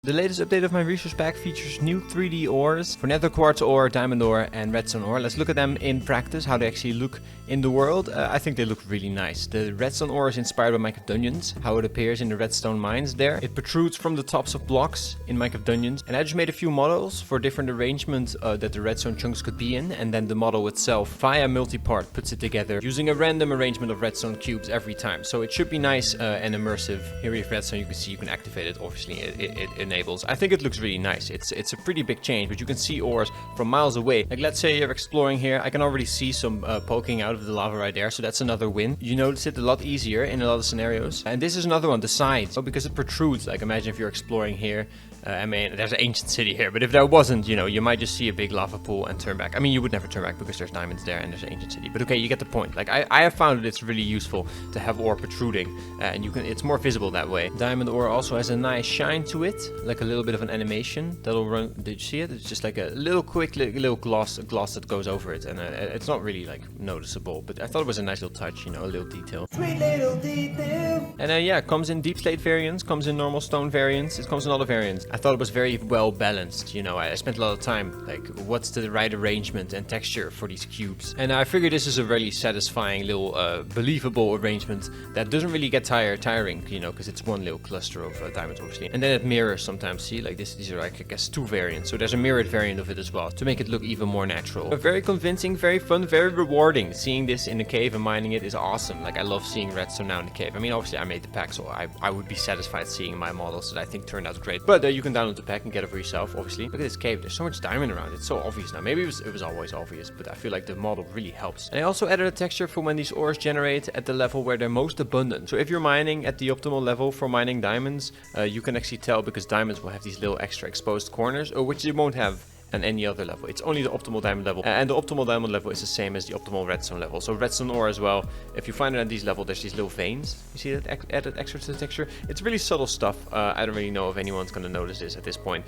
The latest update of my resource pack features new 3D ores for nether quartz ore, diamond ore and redstone ore. Let's look at them in practice, how they actually look in the world. I think they look really nice. The redstone ore is inspired by Minecraft Dungeons, how it appears in the redstone mines there. It protrudes from the tops of blocks in Minecraft Dungeons. And I just made a few models for different arrangements that the redstone chunks could be in. And then the model itself, via multipart, puts it together using a random arrangement of redstone cubes every time. So it should be nice and immersive. Here we have redstone, you can see you can activate it. Obviously it enables. I think it looks really nice. It's a pretty big change, but you can see ores from miles away. Like let's say you're exploring here, I can already see some poking out of the lava right there, so that's another win. You notice it a lot easier in a lot of scenarios. And this is another one, the sides. Oh, because it protrudes. Like imagine if you're exploring here. I mean, there's an ancient city here, but if there wasn't, you know, you might just see a big lava pool and turn back. I mean, you would never turn back because there's diamonds there and there's an ancient city. But okay, you get the point. Like I have found that it's really useful to have ore protruding, and it's more visible that way. Diamond ore also has a nice shine to it, like a little bit of an animation that'll run. Did you see it? It's just like a little quick little gloss that goes over it, and it's not really like noticeable. But I thought it was a nice little touch, you know, a little detail. Sweet little detail. And yeah, it comes in deep slate variants, comes in normal stone variants, it comes in other variants. I thought it was very well balanced, you know. I spent a lot of time like what's the right arrangement and texture for these cubes, and I figured this is a really satisfying little believable arrangement that doesn't really get tiring, you know, because it's one little cluster of diamonds obviously, and then it mirrors sometimes. See, like these are like I guess two variants, so there's a mirrored variant of it as well to make it look even more natural. But very convincing, very fun, very rewarding. Seeing this in the cave and mining it is awesome. Like I love seeing redstone now in the cave. I mean, obviously I made the pack, so I would be satisfied seeing my models that I think turned out great. But you can download the pack and get it for yourself, obviously. Look at this cave, there's so much diamond around. It's so obvious now. Maybe it was always obvious, but I feel like the model really helps. And I also added a texture for when these ores generate at the level where they're most abundant. So if you're mining at the optimal level for mining diamonds, you can actually tell because diamonds will have these little extra exposed corners, or which you won't have and any other level. It's only the optimal diamond level, and the optimal diamond level is the same as the optimal redstone level. So redstone ore as well, if you find it at these levels, there's these little veins. You see that added extra to the texture? It's really subtle stuff. I don't really know if anyone's gonna notice this at this point,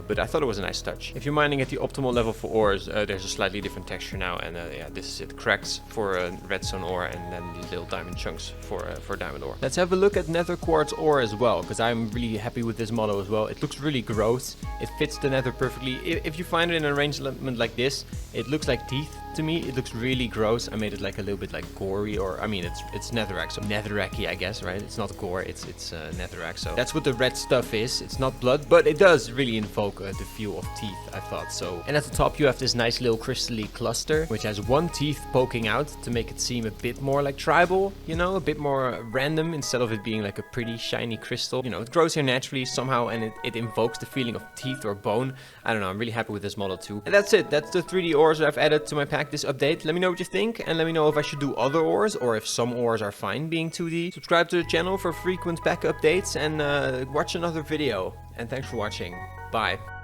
but I thought it was a nice touch. If you're mining at the optimal level for ores, there's a slightly different texture now, and yeah, this is it. Cracks for redstone ore, and then these little diamond chunks for diamond ore. Let's have a look at nether quartz ore as well, because I'm really happy with this model as well. It looks really gross. It fits the nether perfectly. If you find it in an arrangement like this, it looks like teeth to me. It looks really gross. I made it like a little bit like gory, or I mean it's netherrack, so netherracky I guess, right? It's not gore, it's netherrack, so that's what the red stuff is. It's not blood, but it does really invoke the feel of teeth, I thought so. And at the top you have this nice little crystally cluster which has one teeth poking out to make it seem a bit more like tribal, you know, a bit more random instead of it being like a pretty shiny crystal. You know, it grows here naturally somehow, and it invokes the feeling of teeth or bone. I don't know, I'm really happy with this model too. And that's it. That's the 3D ores that I've added to my pack this update. Let me know what you think, and let me know if I should do other ores or if some ores are fine being 2D. Subscribe to the channel for frequent pack updates, and watch another video. And thanks for watching. Bye.